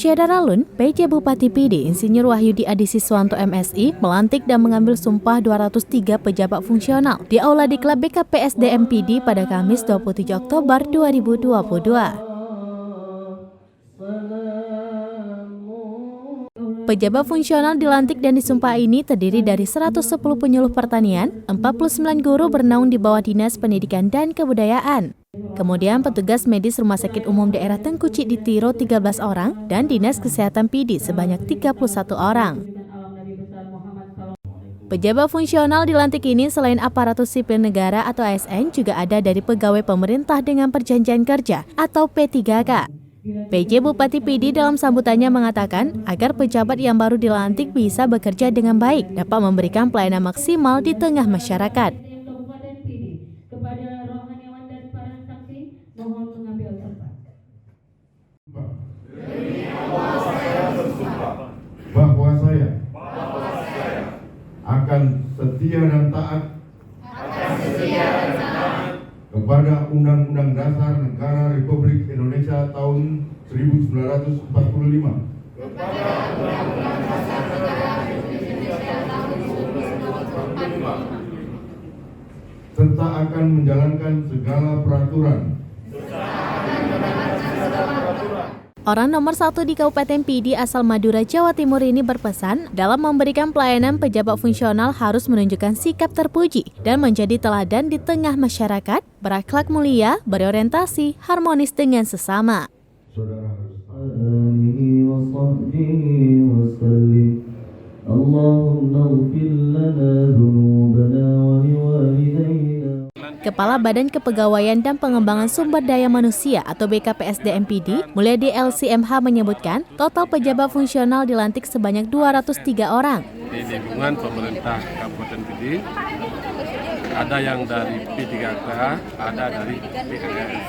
Syedaralun, PJ Bupati PD Insinyur Wahyudi Adisiswanto MSI melantik dan mengambil sumpah 203 pejabat fungsional di Aula Diklat BKPSDM PD pada Kamis 27 Oktober 2022. Pejabat fungsional dilantik dan disumpah ini terdiri dari 110 penyuluh pertanian, 49 guru bernaung di bawah Dinas Pendidikan dan Kebudayaan. Kemudian petugas medis Rumah Sakit Umum Daerah Tengkucik di Tiro 13 orang dan Dinas Kesehatan PD sebanyak 31 orang. Pejabat fungsional dilantik ini selain aparatur sipil negara atau ASN juga ada dari pegawai pemerintah dengan perjanjian kerja atau P3K. PJ Bupati PD dalam sambutannya mengatakan agar pejabat yang baru dilantik bisa bekerja dengan baik, dapat memberikan pelayanan maksimal di tengah masyarakat. Bahwa saya akan setia dan taat kepada Undang-Undang Dasar Negara Republik Indonesia tahun 1945 serta akan menjalankan segala peraturan. Orang nomor 1 di Kabupaten PD asal Madura, Jawa Timur ini berpesan dalam memberikan pelayanan pejabat fungsional harus menunjukkan sikap terpuji dan menjadi teladan di tengah masyarakat, berakhlak mulia, berorientasi, harmonis dengan sesama. Kepala Badan Kepegawaian dan Pengembangan Sumber Daya Manusia atau BKPSDM PD, Mulyadi LCMH menyebutkan total pejabat fungsional dilantik sebanyak 203 orang. Di lingkungan pemerintah Kabupaten PD, ada yang dari P3K, ada dari PNS.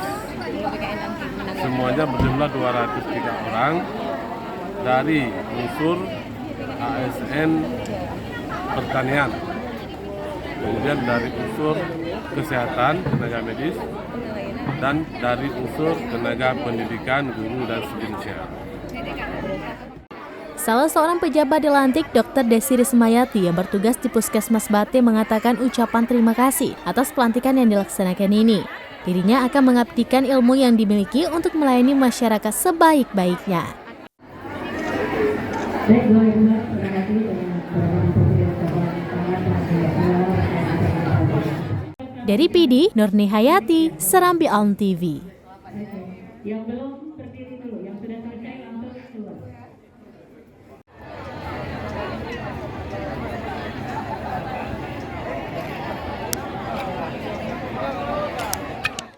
Semuanya berjumlah 203 orang dari unsur ASN pertanian, kemudian dari unsur kesehatan, tenaga medis, dan dari unsur tenaga pendidikan, guru, dan sejenisnya. Salah seorang pejabat dilantik, Dr. Desi Rismayati yang bertugas di Puskesmas Bate mengatakan ucapan terima kasih atas pelantikan yang dilaksanakan ini. Dirinya akan mengabdikan ilmu yang dimiliki untuk melayani masyarakat sebaik-baiknya. Dari PD, Nurni Hayati, Serambi On TV.